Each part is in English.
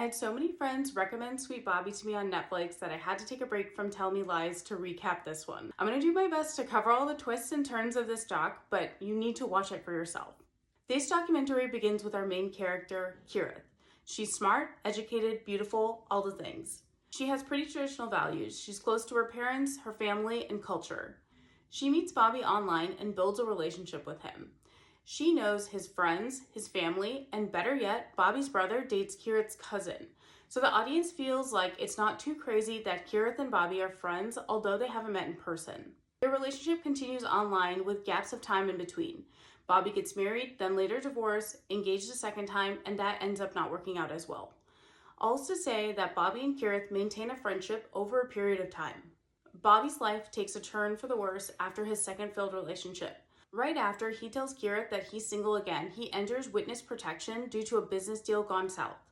I had so many friends recommend Sweet Bobby to me on Netflix that I had to take a break from Tell Me Lies to recap this one. I'm gonna do my best to cover all the twists and turns of this doc, but you need to watch it for yourself. This documentary begins with our main character, Kirith. She's smart, educated, beautiful, all the things. She has pretty traditional values. She's close to her parents, her family, and culture. She meets Bobby online and builds a relationship with him. She knows his friends, his family, and better yet, Bobby's brother dates Kirith's cousin. So the audience feels like it's not too crazy that Kirith and Bobby are friends, although they haven't met in person. Their relationship continues online with gaps of time in between. Bobby gets married, then later divorced, engaged a second time, and that ends up not working out as well. All is to say that Bobby and Kirith maintain a friendship over a period of time. Bobby's life takes a turn for the worse after his second failed relationship. Right after he tells Kirith that he's single again, he enters witness protection due to a business deal gone south.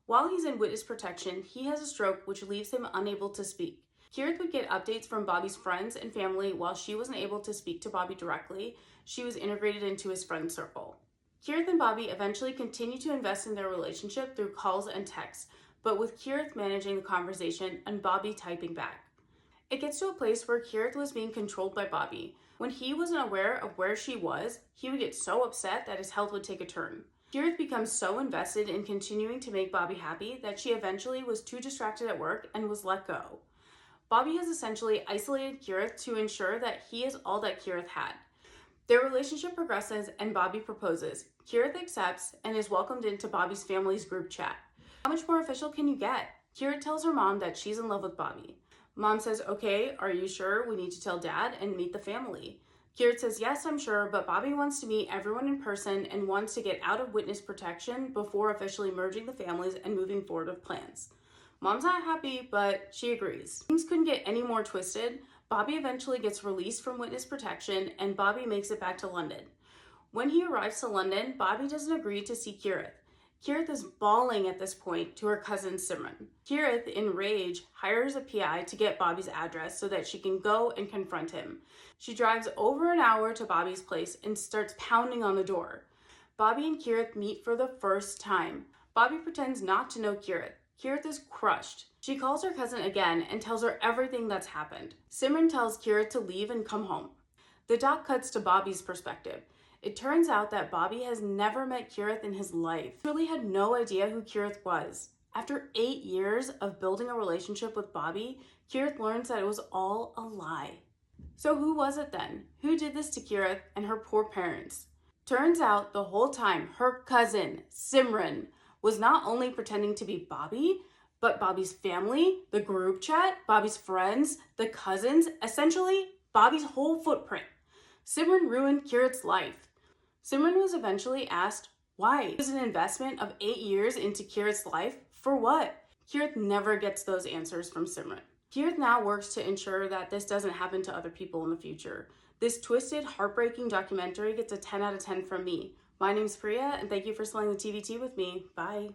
While he's in witness protection, he has a stroke which leaves him unable to speak. Kirith would get updates from Bobby's friends and family while she wasn't able to speak to Bobby directly. She was integrated into his friend circle. Kirith and Bobby eventually continue to invest in their relationship through calls and texts, but with Kirith managing the conversation and Bobby typing back. It gets to a place where Kirith was being controlled by Bobby. When he wasn't aware of where she was, he would get so upset that his health would take a turn. Kirith becomes so invested in continuing to make Bobby happy that she eventually was too distracted at work and was let go. Bobby has essentially isolated Kirith to ensure that he is all that Kirith had. Their relationship progresses and Bobby proposes. Kirith accepts and is welcomed into Bobby's family's group chat. How much more official can you get? Kirith tells her mom that she's in love with Bobby. Mom says, okay, are you sure? We need to tell Dad and meet the family. Kirith says, yes, I'm sure, but Bobby wants to meet everyone in person and wants to get out of witness protection before officially merging the families and moving forward with plans. Mom's not happy, but she agrees. Things couldn't get any more twisted. Bobby eventually gets released from witness protection and Bobby makes it back to London. When he arrives to London, Bobby doesn't agree to see Kirith. Kirith is bawling at this point to her cousin Simran. Kirith, in rage, hires a PI to get Bobby's address so that she can go and confront him. She drives over an hour to Bobby's place and starts pounding on the door. Bobby and Kirith meet for the first time. Bobby pretends not to know Kirith. Kirith is crushed. She calls her cousin again and tells her everything that's happened. Simran tells Kirith to leave and come home. The doc cuts to Bobby's perspective. It turns out that Bobby has never met Kirith in his life. He really had no idea who Kirith was. After 8 years of building a relationship with Bobby, Kirith learns that it was all a lie. So who was it then? Who did this to Kirith and her poor parents? Turns out the whole time her cousin, Simran, was not only pretending to be Bobby, but Bobby's family, the group chat, Bobby's friends, the cousins, essentially Bobby's whole footprint. Simran ruined Kirith's life. Simran was eventually asked why. It was an investment of 8 years into Kirith's life. For what? Kirith never gets those answers from Simran. Kirith now works to ensure that this doesn't happen to other people in the future. This twisted, heartbreaking documentary gets a 10 out of 10 from me. My name's Priya, and thank you for spending the TVT with me. Bye.